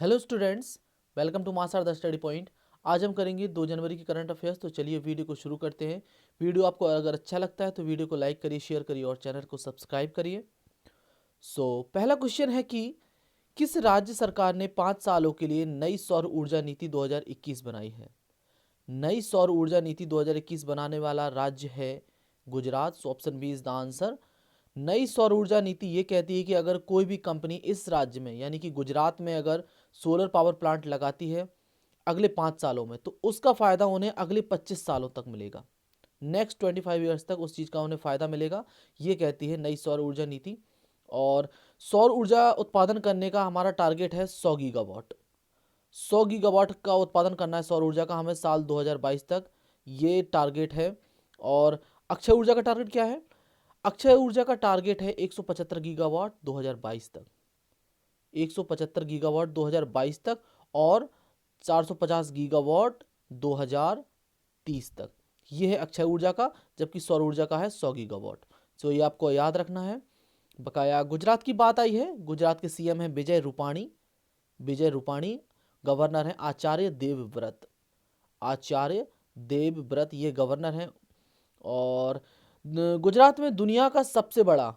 Hello students, welcome to master the study point. आज हम करेंगे 2 जनवरी की करंट अफेयर्स। तो चलिए वीडियो को शुरू करते हैं। वीडियो आपको अगर अच्छा लगता है तो वीडियो को लाइक करिए, शेयर करिए और चैनल को सब्सक्राइब करिए। पहला क्वेश्चन है कि किस राज्य सरकार ने 5 सालों के लिए नई सौर ऊर्जा नीति 2021 बनाई है। नई सौर ऊर्जा नीति 2021 बनाने वाला राज्य है Gujarat. Option B is the answer. नई सौर ऊर्जा नीति ये कहती है कि अगर कोई भी कंपनी इस राज्य में यानी कि गुजरात में अगर सोलर पावर प्लांट लगाती है अगले 5 सालों में, तो उसका फायदा उन्हें अगले 25 सालों तक मिलेगा। नेक्स्ट 25 ईयर्स तक उस चीज़ का उन्हें फायदा मिलेगा, ये कहती है नई सौर ऊर्जा नीति। और सौर ऊर्जा उत्पादन करने का हमारा टारगेट है 100 गीगावाट। 100 गीगावाट का उत्पादन करना है सौर ऊर्जा का हमें साल 2022 तक, ये टारगेट है। और अक्षय ऊर्जा का टारगेट क्या है? अक्षय ऊर्जा का टारगेट है 175 गीगावाट 2022 तक। 175 गीगावाट 2022 तक और 450 गीगावाट 2030 तक, ये है अक्षय ऊर्जा का। जबकि सौर ऊर्जा का है 100 गीगावाट। ये आपको याद रखना है। बकाया गुजरात की बात आई है। गुजरात के सीएम है विजय रूपाणी। विजय रूपाणी। गवर्नर है आचार्य देवव्रत। आचार्य देवव्रत ये गवर्नर हैं। और गुजरात में दुनिया का सबसे बड़ा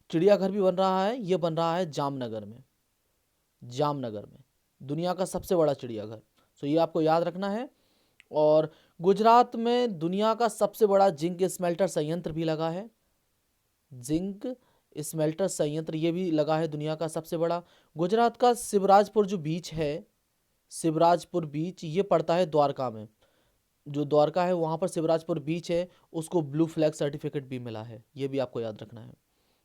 चिड़ियाघर भी बन रहा है। ये बन रहा है जामनगर में। जामनगर में दुनिया का सबसे बड़ा चिड़ियाघर। ये आपको याद रखना है। और गुजरात में दुनिया का सबसे बड़ा जिंक स्मेल्टर संयंत्र भी लगा है। जिंक स्मेल्टर संयंत्र ये भी लगा है, दुनिया का सबसे बड़ा। गुजरात का शिवराजपुर जो बीच है, शिवराजपुर बीच ये पड़ता है द्वारका में। जो द्वारका है वहाँ पर शिवराजपुर बीच है, उसको ब्लू फ्लैग सर्टिफिकेट भी मिला है, ये भी आपको याद रखना है।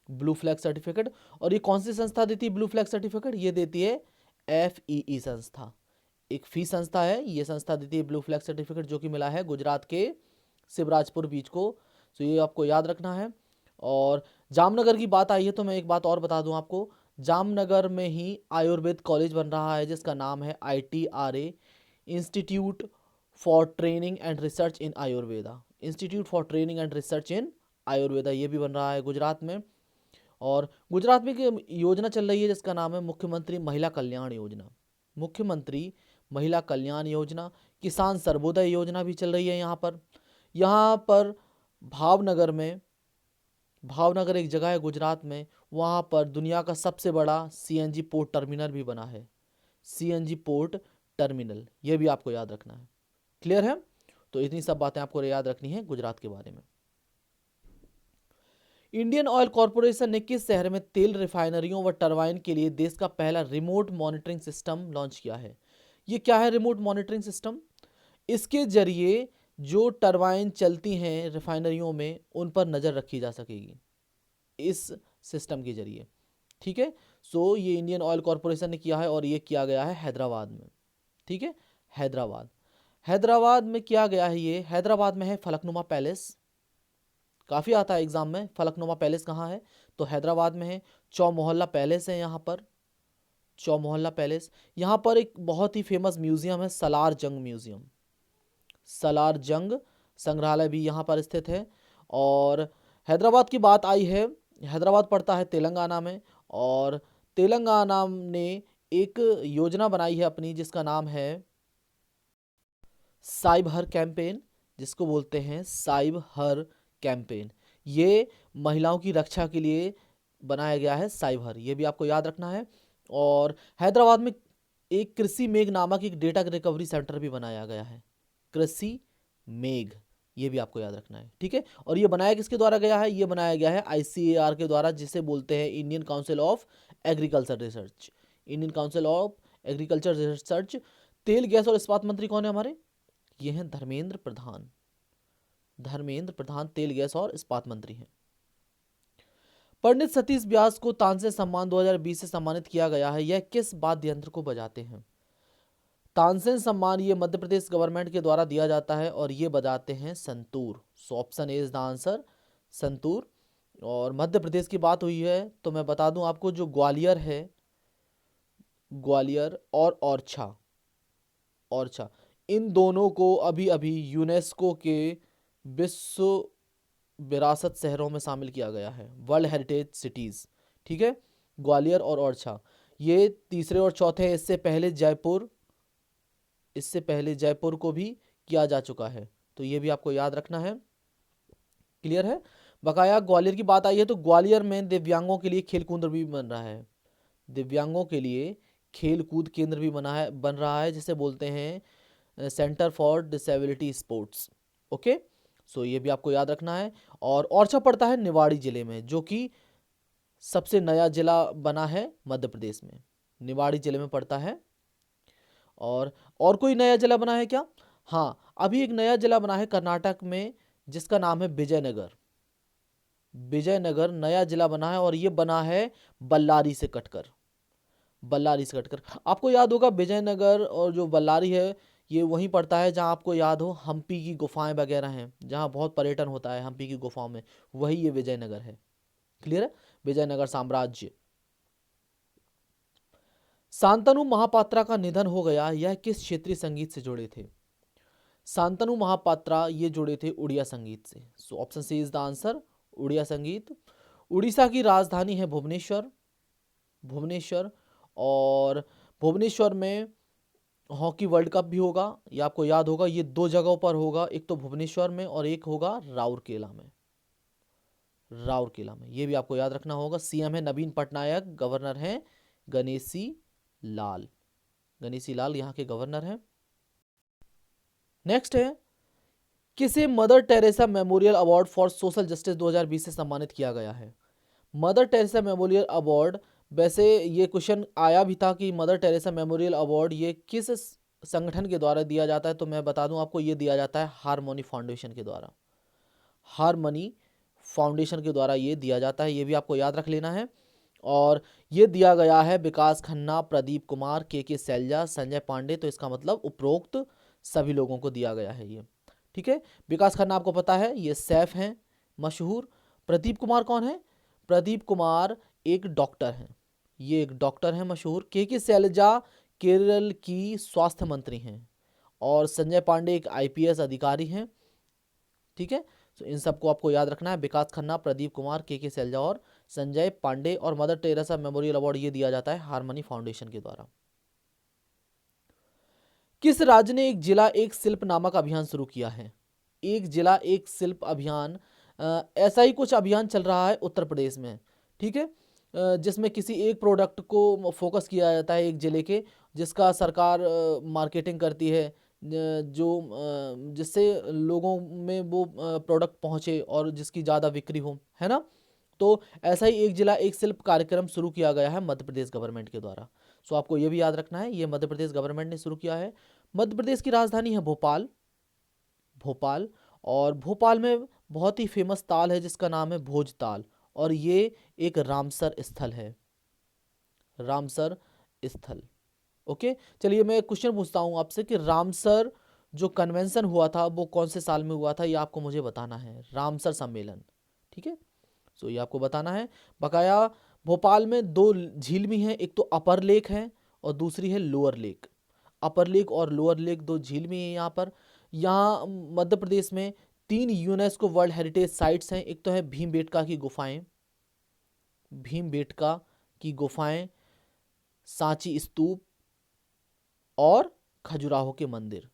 Blue flag certificate. और ये कौन सी संस्था देती है ब्लू फ्लैग सर्टिफिकेट? ये देती है FEE संस्था। एक फी संस्था है, ये संस्था देती है ब्लू फ्लैग सर्टिफिकेट, जो कि मिला है गुजरात के शिवराजपुर बीच को। ये आपको याद रखना है। और जामनगर की बात आई है तो मैं एक बात और बता दूं आपको। जामनगर में ही आयुर्वेद कॉलेज बन रहा है जिसका नाम है ITRA, institute for training and research in Ayurveda. Institute for training and research इन आयुर्वेदा ये भी बन रहा है गुजरात में। और गुजरात में एक योजना चल रही है जिसका नाम है मुख्यमंत्री महिला कल्याण योजना। मुख्यमंत्री महिला कल्याण योजना। किसान सर्वोदय योजना भी चल रही है यहाँ पर। यहाँ पर भावनगर में, भावनगर एक जगह है गुजरात में, वहाँ पर दुनिया का सबसे बड़ा CNG पोर्ट टर्मिनल भी बना है। CNG पोर्ट टर्मिनल, ये भी आपको याद रखना है। क्लियर है? तो इतनी सब बातें आपको याद रखनी है गुजरात के बारे में। इंडियन ऑयल कॉरपोरेशन ने किस शहर में तेल रिफाइनरियों व टरबाइन के लिए देश का पहला रिमोट मॉनिटरिंग सिस्टम लॉन्च किया है? ये क्या है रिमोट मॉनिटरिंग सिस्टम? इसके जरिए जो टरबाइन चलती हैं रिफाइनरियों में उन पर नज़र रखी जा सकेगी इस सिस्टम के जरिए। ठीक है। ये इंडियन ऑयल कॉरपोरेशन ने किया है और ये किया गया है हैदराबाद में। ठीक है, हैदराबाद। हैदराबाद में किया गया है, ये हैदराबाद में है फलकनुमा पैलेस। काफ़ी आता है एग्जाम में, फलकनुमा पैलेस कहाँ है? तो हैदराबाद में है। चौमोहल्ला पैलेस है यहाँ पर, चौमोहल्ला पैलेस। यहाँ पर एक बहुत ही फेमस म्यूजियम है, सलार जंग म्यूजियम। सलार जंग संग्रहालय भी यहाँ पर स्थित है। और हैदराबाद की बात आई है, हैदराबाद पड़ता है तेलंगाना में। और तेलंगाना ने एक योजना बनाई है अपनी जिसका नाम है साइब हर कैंपेन, जिसको बोलते हैं साइब हर कैंपेन। ये महिलाओं की रक्षा के लिए बनाया गया है साइब हर, ये भी आपको याद रखना है। और हैदराबाद में एक कृषि मेघ नामक एक डेटा रिकवरी सेंटर भी बनाया गया है, कृषि मेघ, ये भी आपको याद रखना है। ठीक है। और ये बनाया किसके द्वारा गया है? ये बनाया गया है ICAR के द्वारा, जिसे बोलते हैं Indian council of agriculture research. Indian council of agriculture research. तेल गैस और इस्पात मंत्री कौन है हमारे? ये हैं धर्मेंद्र प्रधान। धर्मेंद्र प्रधान तेल गैस और इस्पात मंत्री हैं। पंडित सतीश व्यास को तानसेन सम्मान 2020 से सम्मानित किया गया है। यह किस वाद्य यंत्र को बजाते हैं? तानसेन सम्मान ये मध्य प्रदेश गवर्नमेंट के द्वारा दिया जाता है और ये बजाते हैं santoor. Option A is the answer, santoor. और मध्य प्रदेश की बात हुई है तो मैं बता दूं आपको, जो ग्वालियर है, ग्वालियर और ओरछा, ओरछा, इन दोनों को अभी अभी यूनेस्को के विश्व विरासत शहरों में शामिल किया गया है, वर्ल्ड हेरिटेज सिटीज। ठीक है, ग्वालियर और ओरछा, ये तीसरे और चौथे हैं। इससे पहले जयपुर को भी किया जा चुका है, तो ये भी आपको याद रखना है। क्लियर है। बकाया ग्वालियर की बात आई है तो ग्वालियर में दिव्यांगों के लिए खेल केंद्र भी बन रहा है। दिव्यांगों के लिए खेल कूद केंद्र भी बन रहा है, जिसे बोलते हैं centre for disability sports. Okay, so ये भी आपको याद रखना है। और ओरछा पड़ता है निवाड़ी जिले में, जो कि सबसे नया जिला बना है मध्य प्रदेश में, निवाड़ी जिले में पड़ता है। और कोई नया जिला बना है क्या? हाँ, अभी एक नया जिला बना है कर्नाटक में, जिसका नाम है विजयनगर। विजयनगर नया जिला बना है और ये बना है बल्लारी से कटकर। आपको याद होगा विजयनगर और जो बल्लारी है ये वहीं पड़ता है जहां आपको याद हो हम्पी की गुफाएं वगैरह हैं, जहां बहुत पर्यटन होता है हम्पी की गुफाओं में, वही ये विजयनगर है। क्लियर है। विजयनगर साम्राज्य। शांतनु महापात्रा का निधन हो गया, यह किस क्षेत्रीय संगीत से जुड़े थे? शांतनु महापात्रा ये जुड़े थे उड़िया संगीत से। So option C is the answer, Odia संगीत। उड़ीसा की राजधानी है भुवनेश्वर। और भुवनेश्वर में हॉकी वर्ल्ड कप भी होगा, ये आपको याद होगा। ये दो जगहों पर होगा, एक तो भुवनेश्वर में और एक होगा राउरकेला में। ये भी आपको याद रखना होगा। सीएम है नवीन पटनायक, गवर्नर हैं गणेशी लाल यहाँ के गवर्नर हैं। नेक्स्ट है, किसे mother Teresa memorial award for social justice 2020 से सम्मानित किया गया है? मदर टेरेसा मेमोरियल अवार्ड, वैसे ये क्वेश्चन आया भी था कि मदर टेरेसा मेमोरियल अवार्ड ये किस संगठन के द्वारा दिया जाता है, तो मैं बता दूं आपको, ये दिया जाता है हारमोनी फाउंडेशन के द्वारा। हारमोनी फाउंडेशन के द्वारा ये दिया जाता है, ये भी आपको याद रख लेना है। और ये दिया गया है विकास खन्ना, प्रदीप कुमार, के सैलजा, संजय पांडे, तो इसका मतलब उपरोक्त सभी लोगों को दिया गया है ये। ठीक है। विकास खन्ना आपको पता है ये सैफ हैं मशहूर। प्रदीप कुमार कौन है? प्रदीप कुमार एक डॉक्टर हैं, ये एक डॉक्टर हैं मशहूर। के सैलजा केरल की स्वास्थ्य मंत्री हैं। और संजय पांडे एक आईपीएस अधिकारी हैं। ठीक है, तो इन सबको आपको याद रखना है। विकास खन्ना, प्रदीप कुमार, के सैलजा और संजय पांडे। और मदर टेरेसा मेमोरियल अवार्ड ये दिया जाता है हारमोनी फाउंडेशन के द्वारा। किस राज्य ने एक जिला एक शिल्प नामक अभियान शुरू किया है? एक जिला एक शिल्प अभियान, ऐसा ही कुछ अभियान चल रहा है उत्तर प्रदेश में। ठीक है, जिसमें किसी एक प्रोडक्ट को फोकस किया जाता है एक जिले के, जिसका सरकार मार्केटिंग करती है, जिससे लोगों में वो प्रोडक्ट पहुंचे और जिसकी ज़्यादा बिक्री हो, है ना। तो ऐसा ही एक जिला एक शिल्प कार्यक्रम शुरू किया गया है मध्य प्रदेश गवर्नमेंट के द्वारा। सो आपको ये भी याद रखना है, ये मध्य प्रदेश गवर्नमेंट ने शुरू किया है। मध्य प्रदेश की राजधानी है भोपाल। और भोपाल में बहुत ही फेमस ताल है जिसका नाम है भोज ताल, और ये एक रामसर स्थल। ओके, चलिए मैं क्वेश्चन पूछता हूं आपसे कि रामसर जो कन्वेंशन हुआ था वो कौन से साल में हुआ था, ये आपको मुझे बताना है। रामसर सम्मेलन। ठीक है, सो ये आपको बताना है। बकाया भोपाल में दो झील भी हैं, एक तो अपर लेक है और दूसरी है लोअर लेक। अपर लेक और लोअर लेक दो झील भी हैं यहाँ पर। यहाँ मध्य प्रदेश में 3 यूनेस्को वर्ल्ड हेरिटेज साइट्स हैं। एक तो है भीमबेटका की गुफाएं, सांची स्तूप और खजुराहो के मंदिर।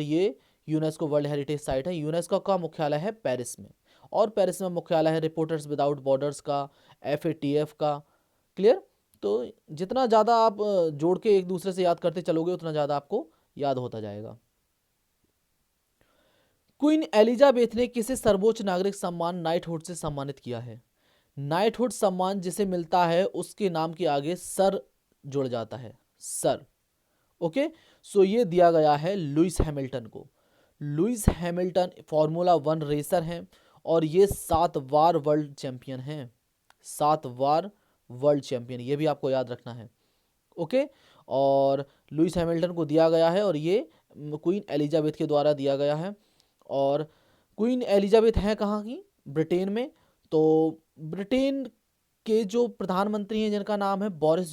ये यूनेस्को वर्ल्ड हेरिटेज साइट है। यूनेस्को का मुख्यालय है पेरिस में, और पेरिस में मुख्यालय है रिपोर्टर्स विदाउट बॉर्डर्स का, FATF का। क्लियर। तो जितना ज़्यादा आप जोड़ के एक दूसरे से याद करते चलोगे उतना ज़्यादा आपको याद होता जाएगा। क्वीन एलिजाबेथ ने किसे सर्वोच्च नागरिक सम्मान नाइटहुड से सम्मानित किया है? नाइटहुड सम्मान जिसे मिलता है उसके नाम के आगे सर जुड़ जाता है, सर। ओके, सो ये दिया गया है लुइस हैमिल्टन को। लुइस हैमिल्टन फार्मूला 1 रेसर हैं और ये 7 बार वर्ल्ड चैंपियन हैं। 7 बार वर्ल्ड चैंपियन, ये भी आपको याद रखना है। ओके, और लुइस हैमिल्टन को दिया गया है और ये क्वीन एलिजाबेथ के द्वारा दिया गया है। और क्वीन एलिजाबेथ है कहाँ की? ब्रिटेन में। तो ब्रिटेन के जो प्रधानमंत्री हैं जिनका नाम है बोरिस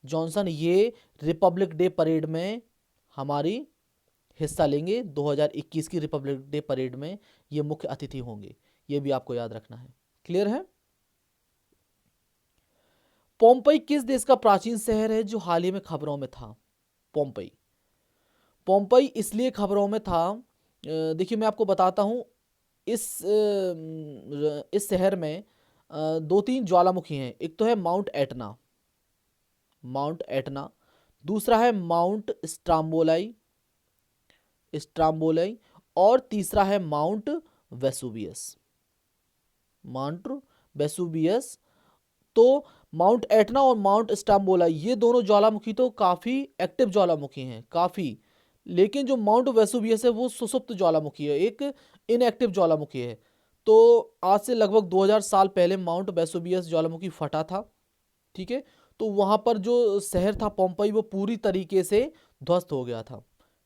जॉनसन, ये रिपब्लिक डे परेड में हमारी हिस्सा लेंगे। 2021 की रिपब्लिक डे परेड में ये मुख्य अतिथि होंगे, ये भी आपको याद रखना है। क्लियर है। पोम्पई किस देश का प्राचीन शहर है जो हाल ही में खबरों में था? पोम्पई पोम्पई इसलिए खबरों में था, देखिए मैं आपको बताता हूँ। इस शहर में दो तीन ज्वालामुखी हैं। एक तो है माउंट एटना, दूसरा है माउंट स्ट्राम्बोलाई, और तीसरा है माउंट वेसुवियस। तो माउंट एटना और माउंट स्ट्राम्बोलाई ये दोनों ज्वालामुखी तो काफ़ी एक्टिव ज्वालामुखी हैं, काफ़ी। लेकिन जो माउंट वेसुवियस है वो सुसुप्त ज्वालामुखी है, एक इनएक्टिव ज्वालामुखी है। तो आज से लगभग 2000 साल पहले माउंट वेसुवियस ज्वालामुखी फटा था, ठीक है। तो वहाँ पर जो शहर था पोम्पई वो पूरी तरीके से ध्वस्त हो गया था,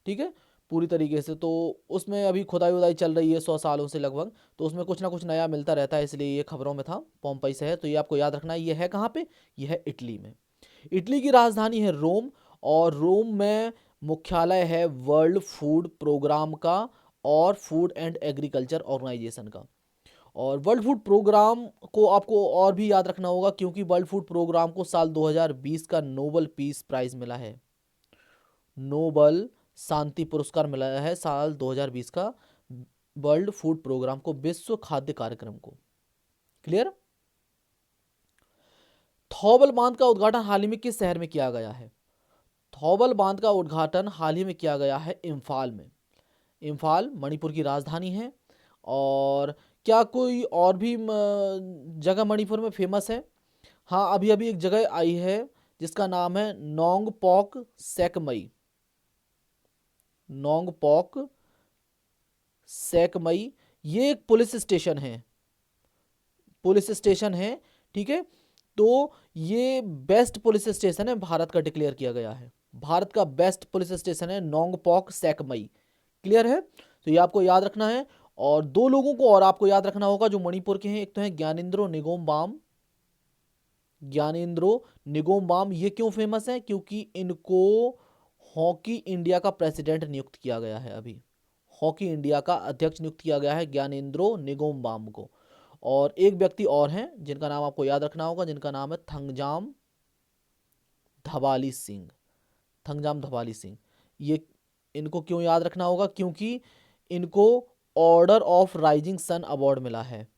ठीक है, पूरी तरीके से। तो उसमें अभी खुदाई वुदाई चल रही है 100 सालों से लगभग, तो उसमें कुछ ना कुछ नया मिलता रहता है, इसलिए ये खबरों में था पोम्पई शहर। तो ये आपको याद रखना है। ये है कहाँ पे? ये है इटली में। इटली की राजधानी है रोम, और रोम में मुख्यालय है वर्ल्ड फूड प्रोग्राम का और फूड एंड एग्रीकल्चर ऑर्गेनाइजेशन का। और वर्ल्ड फूड प्रोग्राम को आपको और भी याद रखना होगा, क्योंकि वर्ल्ड फूड प्रोग्राम को साल 2020 का नोबल पीस प्राइज मिला है, नोबल शांति पुरस्कार मिला है साल 2020 का वर्ल्ड फूड प्रोग्राम को, विश्व खाद्य कार्यक्रम को। क्लियर? थौबल बांध का उद्घाटन हाल ही में किस शहर में किया गया है? थौबल बांध का उद्घाटन हाल ही में किया गया है इम्फाल में। इम्फाल मणिपुर की राजधानी है। और क्या कोई और भी जगह मणिपुर में फेमस है? हाँ, अभी अभी एक जगह आई है जिसका नाम है नोंगपोक सेकमई। ये एक पुलिस स्टेशन है, ठीक है। तो ये बेस्ट पुलिस स्टेशन है, भारत का डिक्लेयर किया गया है, भारत का बेस्ट पुलिस स्टेशन है नोंगपोक सेकमई। क्लियर है? तो ये आपको याद रखना है। और दो लोगों को और आपको याद रखना होगा जो मणिपुर के हैं। एक तो है ज्ञानेंद्रो निगोम्बाम। ये क्यों फेमस है? क्योंकि इनको हॉकी इंडिया का प्रेसिडेंट नियुक्त किया गया है, अभी हॉकी इंडिया का अध्यक्ष नियुक्त किया गया है ज्ञानेंद्रो निगोम्बाम को। और एक व्यक्ति और हैं जिनका नाम आपको याद रखना होगा, जिनका नाम है थंगजाम धबाली सिंह। ये इनको क्यों याद रखना होगा? क्योंकि इनको order of rising sun award मिला है,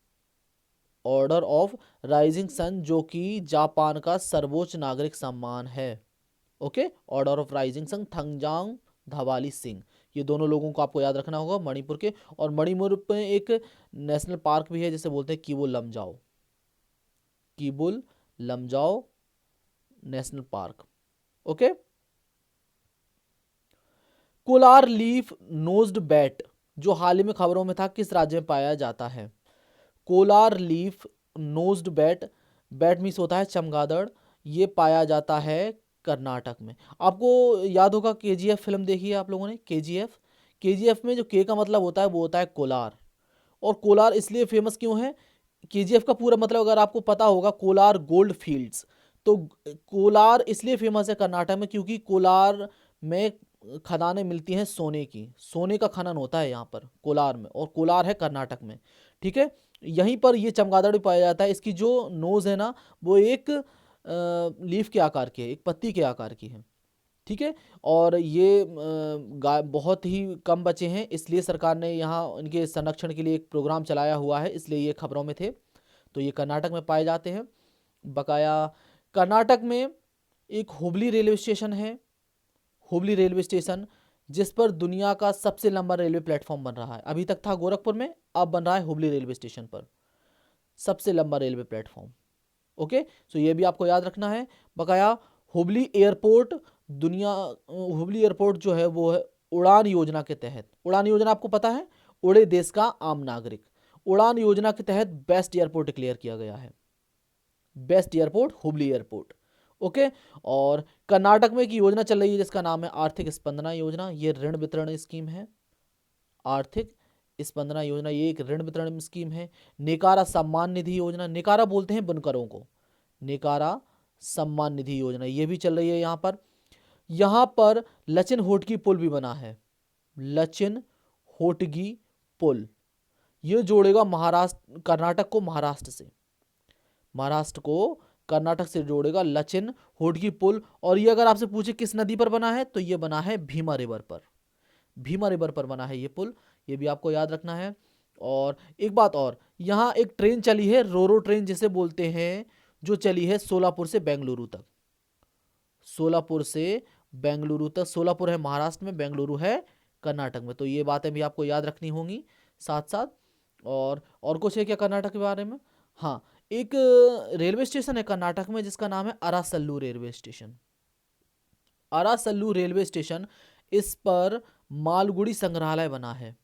ऑर्डर ऑफ राइजिंग सन, जो कि जापान का सर्वोच्च नागरिक सम्मान है। Okay, order of rising sun Thangjam Dhabali Singh. ये दोनों लोगों को आपको याद रखना होगा मणिपुर के। और मणिपुर में एक नेशनल पार्क भी है जिसे बोलते हैं Keibul Lamjao national park. Okay. Kolar leaf nosed bat जो हाल ही में खबरों में था किस राज्य में पाया जाता है? Kolar leaf nosed bat means होता है चमगादड़। ये पाया जाता है कर्नाटक में। आपको याद होगा केजीएफ फिल्म देखी है आप लोगों ने? केजीएफ में जो के का मतलब होता है वो होता है कोलार। और कोलार इसलिए फेमस क्यों है? केजीएफ का पूरा मतलब अगर आपको पता होगा, कोलार गोल्ड फील्ड्स। तो कोलार इसलिए फेमस है कर्नाटक में क्योंकि कोलार में खदानें मिलती हैं सोने की, सोने का खनन होता है यहाँ पर कोलार में, और कोलार है कर्नाटक में, ठीक है। यहीं पर ये चमगादड़ भी पाया जाता है। इसकी जो नोज़ है ना वो एक लीफ के आकार की है, एक पत्ती के आकार की है, ठीक है। और ये गाय बहुत ही कम बचे हैं, इसलिए सरकार ने यहाँ इनके संरक्षण के लिए एक प्रोग्राम चलाया हुआ है, इसलिए ये खबरों में थे। तो ये कर्नाटक में पाए जाते हैं। बकाया कर्नाटक में एक हुबली रेलवे स्टेशन है, हुबली रेलवे स्टेशन, जिस पर दुनिया का सबसे लंबा रेलवे प्लेटफॉर्म बन रहा है। अभी तक था गोरखपुर में, अब बन रहा है हुबली रेलवे स्टेशन पर सबसे लंबा रेलवे प्लेटफॉर्म। ओके, सो ये भी आपको याद रखना है। बकाया हुबली एयरपोर्ट हुबली एयरपोर्ट जो है वो है उड़ान योजना के तहत। उड़ान योजना आपको पता है, उड़े देश का आम नागरिक। उड़ान योजना के तहत बेस्ट एयरपोर्ट डिक्लेयर किया गया है, best airport Hubli airport. Okay. और कर्नाटक में एक योजना चल रही है जिसका नाम है आर्थिक स्पंदना योजना। ये ऋण वितरण स्कीम है, आर्थिक स्पंदना योजना, ये एक ऋण वितरण स्कीम है। नेकारा सम्मान निधि योजना, नेकारा बोलते हैं बुनकरों को, नेकारा सम्मान निधि योजना ये भी चल रही है यहाँ पर। यहाँ पर लचिन होटगी पुल भी बना है, लचिन होटगी पुल। ये जोड़ेगा कर्नाटक को महाराष्ट्र से, महाराष्ट्र को कर्नाटक से जोड़ेगा लचिन होडगी पुल। और ये अगर आपसे पूछे किस नदी पर बना है तो ये बना है भीमा रिवर पर, भीमा रिवर पर बना है ये पुल, ये भी आपको याद रखना है। और एक बात और, यहाँ एक ट्रेन चली है रोरो ट्रेन जिसे बोलते हैं, जो चली है सोलापुर से बेंगलुरु तक, सोलापुर से बेंगलुरु तक। सोलापुर है महाराष्ट्र में, बेंगलुरु है कर्नाटक में, तो ये बातें भी आपको याद रखनी होंगी साथ साथ। और कुछ है क्या कर्नाटक के बारे में? हाँ, एक रेलवे स्टेशन है कर्नाटक में जिसका नाम है अरासल्लू रेलवे स्टेशन, अरासल्लू रेलवे स्टेशन। इस पर मालगुडी संग्रहालय बना है।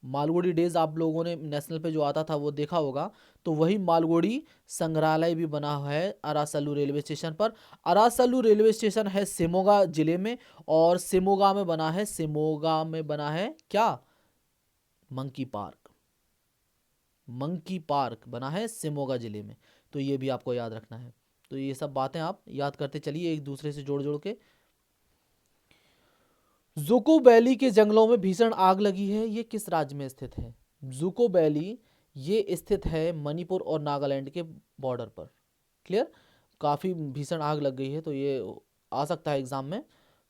मालगुडी डेज आप लोगों ने नेशनल पे जो आता था वो देखा होगा, तो वही मालगुडी संग्रहालय भी बना है अरासल्लू रेलवे स्टेशन पर। अरासल्लू रेलवे स्टेशन है शिमोगा जिले में, और शिमोगा में बना है, शिमोगा में बना है क्या? मंकी पार्क, मंकी पार्क बना है शिमोगा जिले में, तो ये भी आपको याद रखना है। तो ये सब बातें आप याद करते चलिए एक दूसरे से जोड़ जोड़ के। जुको वैली के जंगलों में भीषण आग लगी है, ये किस राज्य में स्थित है? जुको वैली ये स्थित है मणिपुर और नागालैंड के बॉर्डर पर। क्लियर? काफ़ी भीषण आग लग गई है, तो ये आ सकता है एग्जाम में।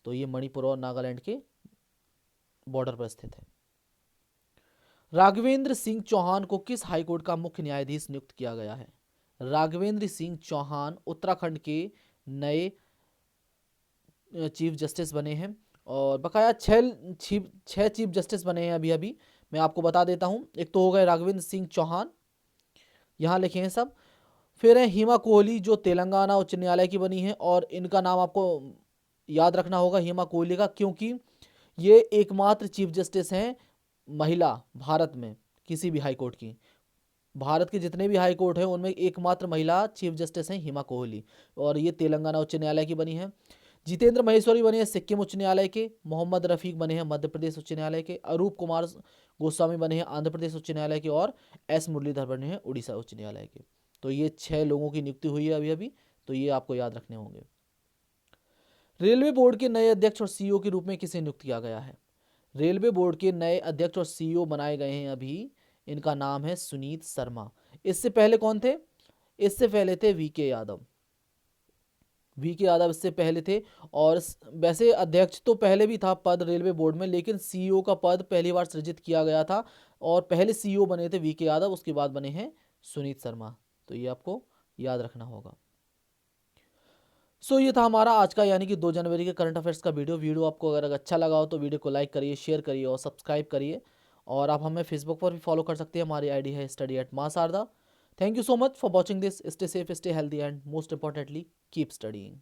तो ये मणिपुर और नागालैंड के बॉर्डर पर स्थित है। राघवेंद्र सिंह चौहान को किस हाईकोर्ट का मुख्य न्यायाधीश नियुक्त किया गया है? राघवेंद्र सिंह चौहान उत्तराखंड के नए चीफ जस्टिस बने हैं, और बकाया छह चीफ जस्टिस बने हैं अभी अभी, मैं आपको बता देता हूं। एक तो हो गए राघवेंद्र सिंह चौहान, यहाँ लिखे हैं सब। फिर है हिमा कोहली जो तेलंगाना उच्च न्यायालय की बनी है, और इनका नाम आपको याद रखना होगा हिमा कोहली का, क्योंकि ये एकमात्र चीफ जस्टिस हैं महिला भारत में किसी भी हाई कोर्ट की। भारत के जितने भी हाई कोर्ट हैं उनमें एकमात्र महिला चीफ जस्टिस हैं हिमा कोहली, और ये तेलंगाना उच्च न्यायालय की बनी है। जितेंद्र महेश्वरी बने हैं सिक्किम उच्च न्यायालय के, मोहम्मद रफीक बने हैं मध्य प्रदेश उच्च न्यायालय के, अरूप कुमार गोस्वामी बने हैं आंध्र प्रदेश उच्च न्यायालय के, और एस मुरलीधर बने हैं उड़ीसा उच्च न्यायालय के। तो ये 6 लोगों की नियुक्ति हुई है अभी अभी, तो ये आपको याद रखने होंगे। रेलवे बोर्ड के नए अध्यक्ष और सीईओ के रूप में किसे नियुक्त किया गया है? रेलवे बोर्ड के नए अध्यक्ष और सीईओ बनाए गए हैं अभी, इनका नाम है सुनीत शर्मा। इससे पहले कौन थे? इससे पहले थे वीके यादव, वीके यादव इससे पहले थे। और वैसे अध्यक्ष तो पहले भी था पद रेलवे बोर्ड में, लेकिन सीईओ का पद पहली बार सृजित किया गया था, और पहले सीईओ बने थे वीके यादव, उसके बाद बने हैं सुनीत शर्मा। तो ये आपको याद रखना होगा। सो ये था हमारा आज का यानी कि 2 जनवरी के करंट अफेयर्स का वीडियो आपको अगर अच्छा लगा हो तो वीडियो को लाइक करिए, शेयर करिए और सब्सक्राइब करिए। और आप हमें फेसबुक पर भी फॉलो कर सकते हैं, हमारी आईडी है study@मां Sharda. Thank you so much for watching this. Stay safe, stay healthy and most importantly keep studying.